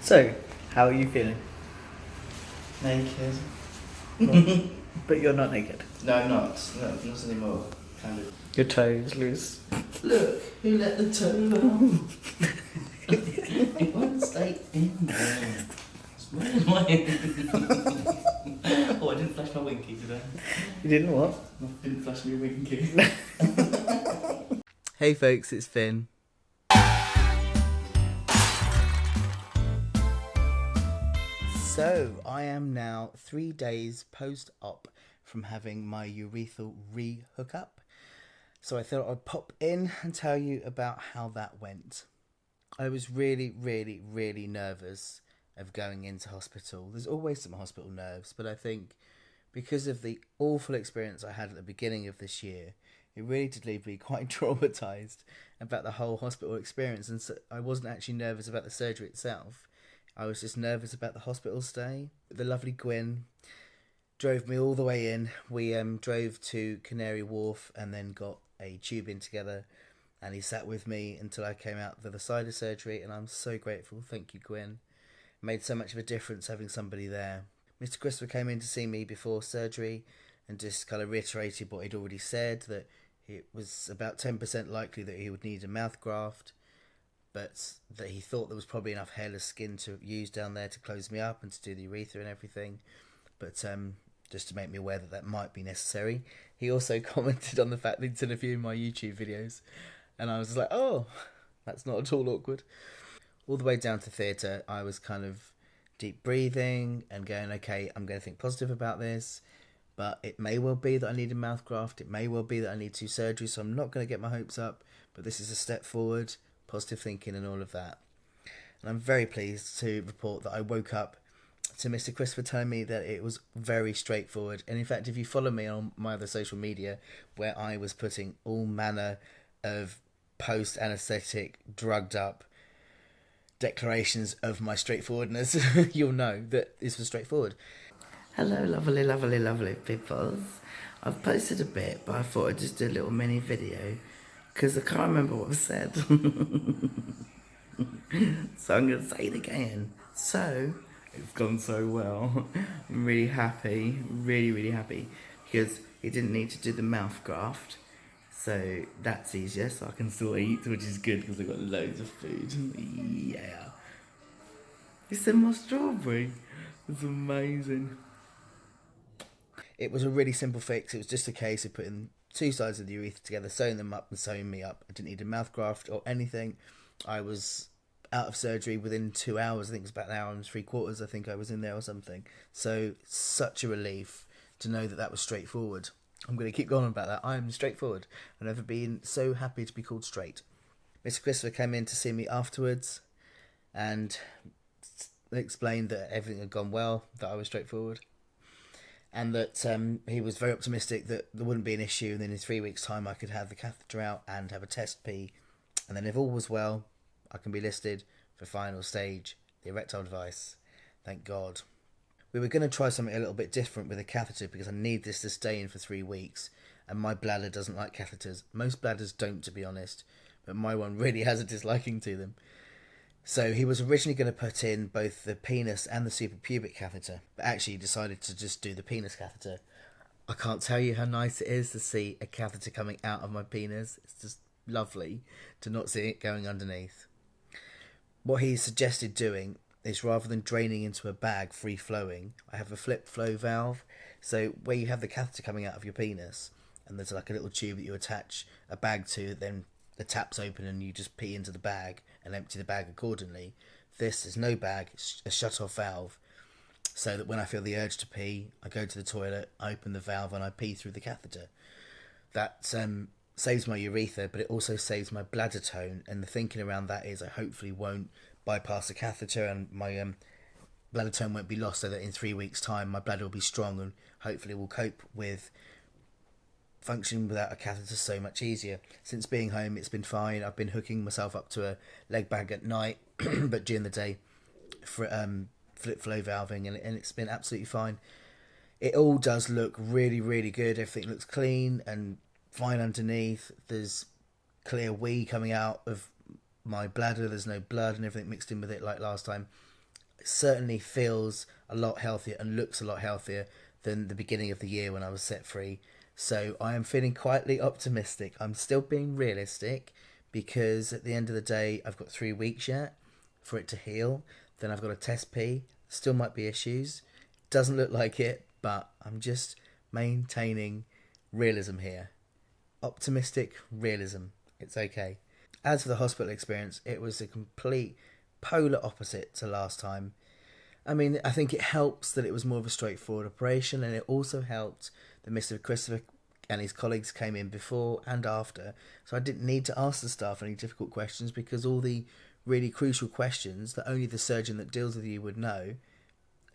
So, how are you feeling? Naked. But you're not naked. No, I'm not. No, not anymore. Kind of. Your toes loose. Look, who let the toe out? It won't stay in there. Where's my... Oh, I didn't flash my winky today. You didn't what? I didn't flash my winky. Hey folks, it's Finn. So, I am now 3 days post-op from having my urethral re-hookup. So I thought I'd pop in and tell you about how that went. I was really nervous of going into hospital. There's always some hospital nerves, but I think because of the awful experience I had at the beginning of this year, it really did leave me quite traumatised about the whole hospital experience. And so I wasn't actually nervous about the surgery itself. I was just nervous about the hospital stay. The lovely Gwyn drove me all the way in. We drove to Canary Wharf and then got a tube in together. And he sat with me until I came out the other side of surgery. And I'm so grateful. Thank you, Gwyn. It made so much of a difference having somebody there. Mr. Christopher came in to see me before surgery and just kind of reiterated what he'd already said, that it was about 10% likely that he would need a mouth graft, but that he thought there was probably enough hairless skin to use down there to close me up and to do the urethra and everything. But just to make me aware that that might be necessary. He also commented on the fact that he'd seen a few of my YouTube videos, and I was just like, oh, that's not at all awkward. All the way down to theatre, I was kind of deep breathing and going, okay, I'm going to think positive about this, but it may well be that I need a mouth graft, it may well be that I need 2 surgeries, so I'm not going to get my hopes up, but this is a step forward, positive thinking and all of that. And I'm very pleased to report that I woke up to Mr. Christopher telling me that it was very straightforward. And in fact, if you follow me on my other social media, where I was putting all manner of post-anaesthetic, drugged up declarations of my straightforwardness, you'll know that this was straightforward. Hello, lovely peoples. I've posted a bit, but I thought I'd just do a little mini video because I can't remember what was said. So I'm going to say it again. So, it's gone so well. I'm really happy, really happy, because he didn't need to do the mouth graft. So that's easier, so I can still eat, which is good because I've got loads of food. Yeah. It's in my strawberry. It's amazing. It was a really simple fix. It was just a case of putting 2 sides of the urethra together, sewing them up and sewing me up. I didn't need a mouth graft or anything. I was out of surgery within 2 hours. I think it was about 1 hour and 3/4. I think I was in there or something. So such a relief to know that that was straightforward. I'm going to keep going on about that. I am straightforward. I've never been so happy to be called straight. Mr. Christopher came in to see me afterwards and explained that everything had gone well, that I was straightforward, and that he was very optimistic that there wouldn't be an issue, and then in 3 weeks' time I could have the catheter out and have a test pee, and then if all was well, I can be listed for final stage, the erectile device. Thank God. We were going to try something a little bit different with a catheter because I need this to stay in for 3 weeks, and my bladder doesn't like catheters. Most bladders don't, to be honest, but my one really has a disliking to them. So he was originally going to put in both the penis and the suprapubic catheter, but actually decided to just do the penis catheter. I can't tell you how nice it is to see a catheter coming out of my penis. It's just lovely to not see it going underneath. What he suggested doing is, rather than draining into a bag free-flowing, I have a flip flow valve. So where you have the catheter coming out of your penis, and there's like a little tube that you attach a bag to, then the tap's open and you just pee into the bag and empty the bag accordingly. This is no bag, it's a shut-off valve, so that when I feel the urge to pee, I go to the toilet, I open the valve and I pee through the catheter. That saves my urethra, but it also saves my bladder tone, and the thinking around that is I hopefully won't bypass the catheter and my bladder tone won't be lost, so that in 3 weeks' time my bladder will be strong and hopefully will cope with functioning without a catheter so much easier. Since being home, it's been fine. I've been hooking myself up to a leg bag at night, but during the day for flip flow valving, and it's been absolutely fine. It all does look really good. Everything looks clean and fine underneath. There's clear wee coming out of my bladder. There's no blood and everything mixed in with it like last time. It certainly feels a lot healthier and looks a lot healthier than the beginning of the year when I was set free. So I am feeling quietly optimistic. I'm still being realistic because at the end of the day, I've got 3 weeks yet for it to heal. Then I've got a test P. Still might be issues. Doesn't look like it, but I'm just maintaining realism here. Optimistic realism. It's okay. As for the hospital experience, it was a complete polar opposite to last time. I mean, I think it helps that it was more of a straightforward operation, and it also helped that Mr. Christopher and his colleagues came in before and after, so I didn't need to ask the staff any difficult questions because all the really crucial questions that only the surgeon that deals with you would know,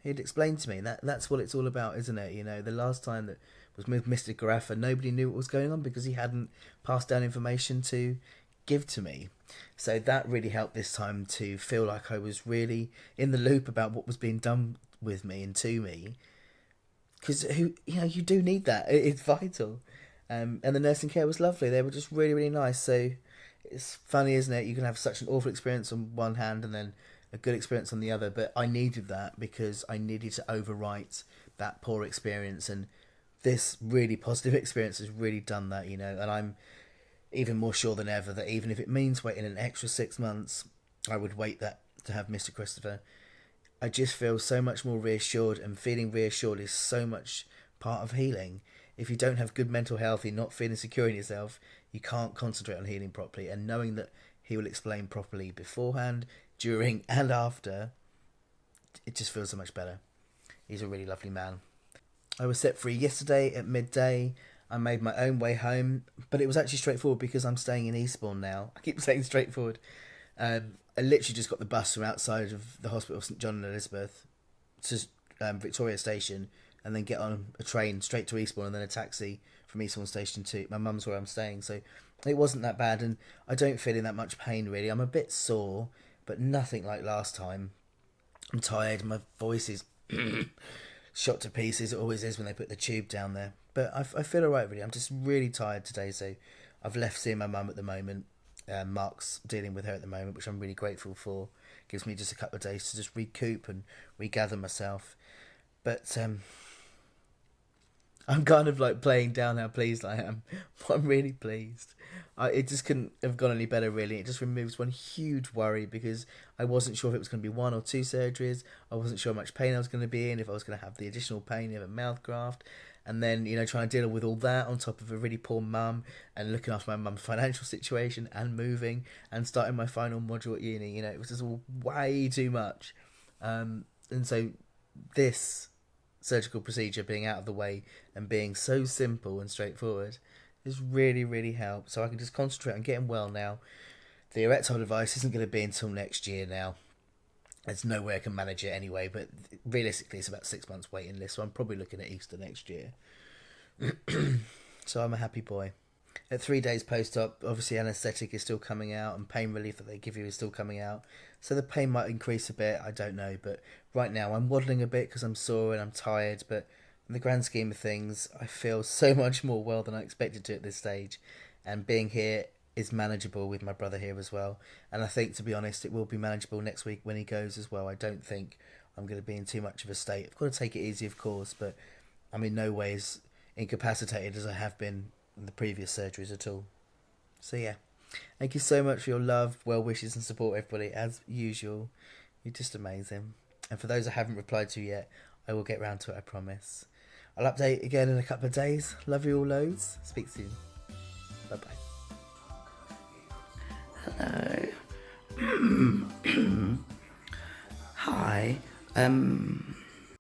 he'd explained to me. That's what it's all about, isn't it? You know, the last time that was with Mr. Garaffa, nobody knew what was going on because he hadn't passed down information to give to me. So that really helped this time to feel like I was really in the loop about what was being done with me and to me. Because you do need that. It's vital. And the nursing care was lovely. They were just really, really nice. So it's funny, isn't it? You can have such an awful experience on one hand and then a good experience on the other. But I needed that because I needed to overwrite that poor experience. And this really positive experience has really done that, And I'm even more sure than ever that even if it means waiting an extra 6 months, I would wait that to have Mr. Christopher. I just feel so much more reassured, and feeling reassured is so much part of healing. If you don't have good mental health, you're not feeling secure in yourself, you can't concentrate on healing properly. And knowing that he will explain properly beforehand, during and after, it just feels so much better. He's a really lovely man. I was set free yesterday at midday. I made my own way home, but it was actually straightforward because I'm staying in Eastbourne now. I keep saying straightforward. I literally just got the bus from outside of the hospital of St John and Elizabeth to Victoria Station, and then get on a train straight to Eastbourne, and then a taxi from Eastbourne Station to my mum's where I'm staying. So it wasn't that bad, and I don't feel in that much pain really. I'm a bit sore, but nothing like last time. I'm tired. My voice is shot to pieces. It always is when they put the tube down there. But I feel alright really. I'm just really tired today, so I've left seeing my mum at the moment. Mark's dealing with her at the moment, which I'm really grateful for. Gives me just a couple of days to just recoup and regather myself. But I'm kind of like playing down how pleased I am. But I'm really pleased. It just couldn't have gone any better really. It just removes one huge worry because I wasn't sure if it was going to be 1 or 2 surgeries. I wasn't sure how much pain I was going to be in, if I was going to have the additional pain of a mouth graft. And then, trying to deal with all that on top of a really poor mum and looking after my mum's financial situation and moving and starting my final module at uni. It was just all way too much. And so this surgical procedure being out of the way and being so simple and straightforward has really, really helped. So I can just concentrate on getting well now. The erectile device isn't going to be until next year now. There's no way I can manage it anyway, but realistically it's about 6 months waiting list, so I'm probably looking at Easter next year. So I'm a happy boy. At 3 days post-op, obviously anaesthetic is still coming out and pain relief that they give you is still coming out. So the pain might increase a bit, I don't know, but right now I'm waddling a bit because I'm sore and I'm tired, but in the grand scheme of things, I feel so much more well than I expected to at this stage, and being here is manageable with my brother here as well. And I think, to be honest, it will be manageable next week when he goes as well. I don't think I'm going to be in too much of a state. I've got to take it easy, of course, but I'm in no ways incapacitated as I have been in the previous surgeries at all. So yeah, thank you so much for your love, well wishes and support, everybody, as usual. You're just amazing. And for those I haven't replied to yet, I will get round to it, I promise. I'll update again in a couple of days. Love you all loads. Speak soon. Bye bye. Hello. Hi.